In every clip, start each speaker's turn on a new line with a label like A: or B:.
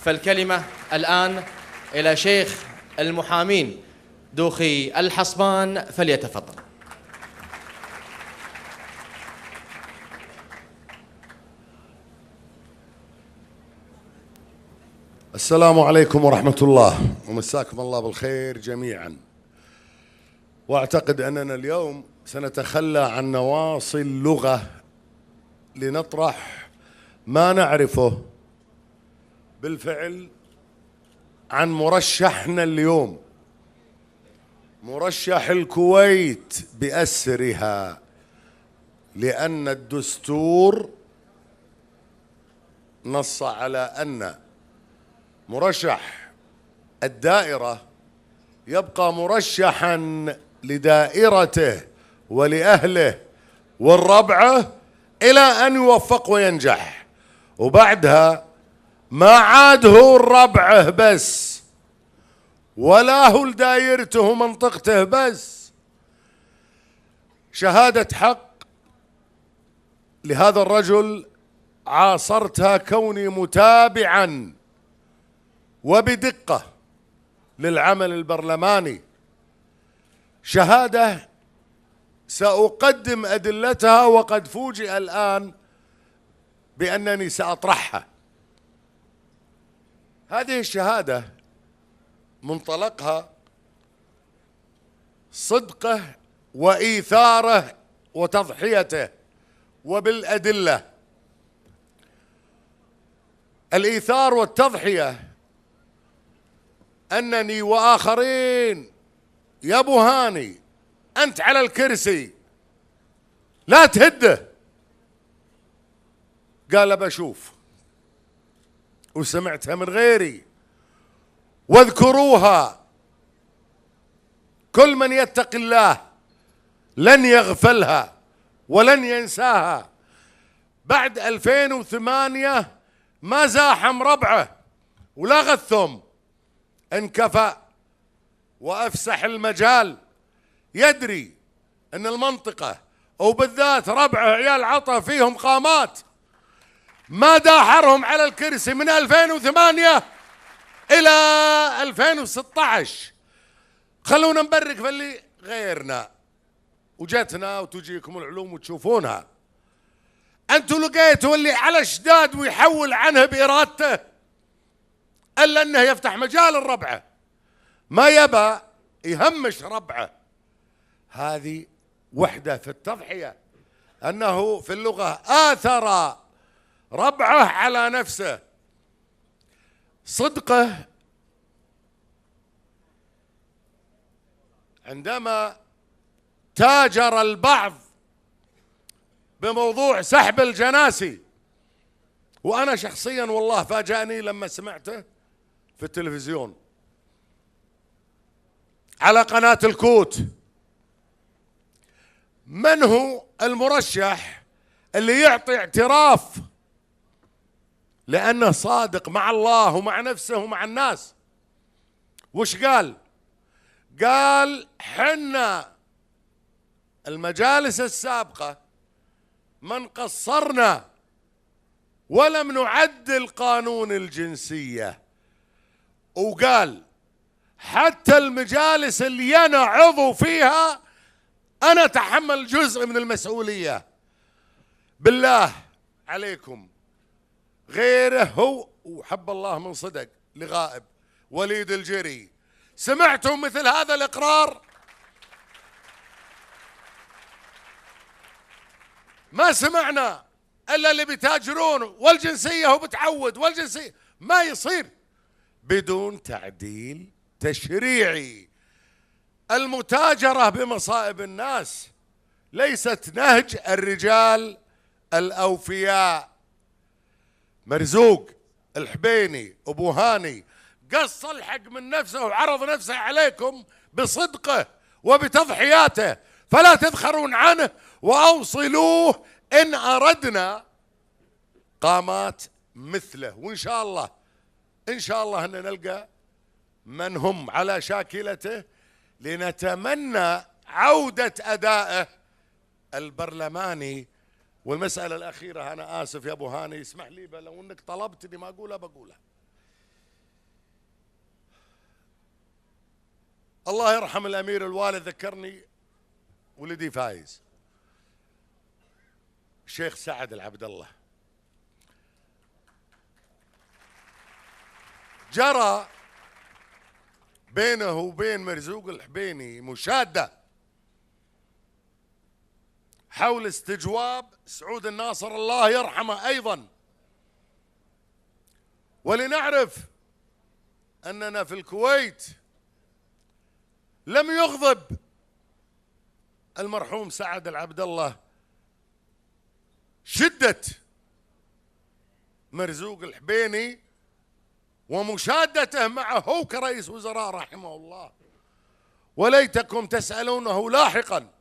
A: فالكلمة الآن إلى شيخ المحامين دوخي الحصبان، فليتفضل.
B: السلام عليكم ورحمة الله، ومساكم الله بالخير جميعا. واعتقد أننا اليوم سنتخلى عن نواصي اللغة لنطرح ما نعرفه بالفعل عن مرشحنا اليوم، مرشح الكويت بأسرها، لأن الدستور نص على أن مرشح الدائرة يبقى مرشحا لدائرته ولأهله والربعة إلى أن يوفق وينجح، وبعدها ما عاد هو الربعه بس ولا هو لدايرته ومنطقته بس. شهادة حق لهذا الرجل عاصرتها كوني متابعا وبدقة للعمل البرلماني، شهادة سأقدم أدلتها وقد فوجئ الآن بأنني سأطرحها. هذه الشهادة منطلقها صدقه وإيثاره وتضحيته، وبالأدلة. الإيثار والتضحية أنني وآخرين، يا أبو هاني أنت على الكرسي لا تهده، قال بشوف، وسمعتها من غيري، واذكروها كل من يتق الله لن يغفلها ولن ينساها. بعد 2008 ما زاحم ربعه ولا غثهم، انكفأ وأفسح المجال، يدري أن المنطقة وبالذات ربعه عيال عطا فيهم قامات، ما داحرهم على الكرسي من 2008 إلى 2016. خلونا نبرك فاللي غيرنا، وجتنا وتجيكم العلوم وتشوفونها. أنتوا لقيتوا اللي على شداد ويحول عنه بإرادته، إلا أنه يفتح مجال الربعة، ما يبى يهمش ربعه. هذه وحدة في التضحية، أنه في اللغة آثر ربعه على نفسه. صدقه عندما تاجر البعض بموضوع سحب الجناسي، وأنا شخصيا والله فاجأني لما سمعته في التلفزيون على قناة الكوت. من هو المرشح اللي يعطي اعتراف لأنه صادق مع الله ومع نفسه ومع الناس؟ وش قال؟ قال حنا المجالس السابقة من قصرنا ولم نعدل قانون الجنسية، وقال حتى المجالس اللي أنا عضو فيها أنا أتحمل جزء من المسؤولية. بالله عليكم غيره هو وحب الله من صدق لغائب وليد الجري، سمعتم مثل هذا الإقرار؟ ما سمعنا إلا اللي بيتاجرون والجنسية هو بتعود والجنسية. ما يصير بدون تعديل تشريعي. المتاجرة بمصائب الناس ليست نهج الرجال الأوفياء. مرزوق الحبيني أبو هاني قص الحق من نفسه وعرض نفسه عليكم بصدقه وبتضحياته، فلا تذخرون عنه وأوصلوه إن أردنا قامات مثله. وإن شاء الله إن شاء الله أن نلقى من هم على شاكلته لنتمنى عودة أدائه البرلماني. والمسألة الأخيرة، أنا آسف يا أبو هاني، اسمح لي لو أنك طلبتني ما أقولها بقولها. الله يرحم الأمير الوالد ذكرني ولدي فايز الشيخ سعد العبد الله. جرى بينه وبين مرزوق الحبيني مشادة حول استجواب سعود الناصر الله يرحمه أيضا. ولنعرف أننا في الكويت لم يغضب المرحوم سعد العبد الله شدة مرزوق الحبيني ومشادته معه هو كرئيس وزراء رحمه الله، وليتكم تسألونه لاحقا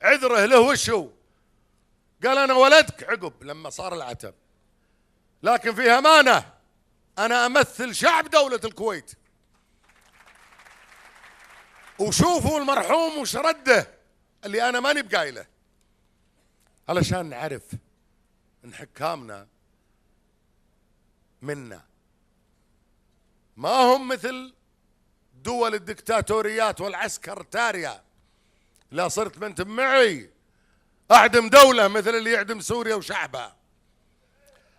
B: عذره له وشو؟ قال أنا ولدك عقب لما صار العتب، لكن في أمانة أنا أمثل شعب دولة الكويت. وشوفوا المرحوم وش رده اللي أنا ماني بقايله، علشان نعرف إن حكامنا منا ما هم مثل دول الدكتاتوريات والعسكرتاريا. لا صرت بنت معي أعدم دولة مثل اللي يعدم سوريا وشعبها.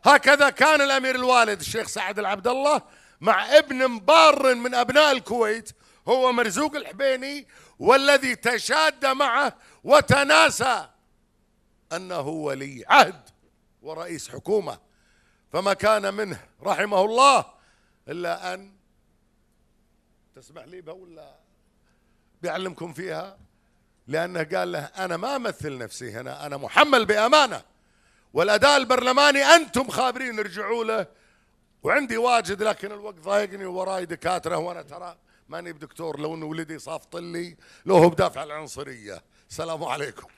B: هكذا كان الأمير الوالد الشيخ سعد العبد الله مع ابن بار من أبناء الكويت هو مرزوق الحبيني، والذي تشاد معه وتناسى أنه ولي عهد ورئيس حكومة، فما كان منه رحمه الله إلا أن تسمح لي ولا بيعلمكم فيها، لأنه قال له أنا ما أمثل نفسي هنا، أنا محمل بأمانة، والأداء البرلماني أنتم خابرين ارجعوا له، وعندي واجد لكن الوقت ضايقني ووراي دكاترة وأنا ترى ماني بدكتور، لو أن ولدي صافط لي لو هو بدافع العنصرية. السلام عليكم.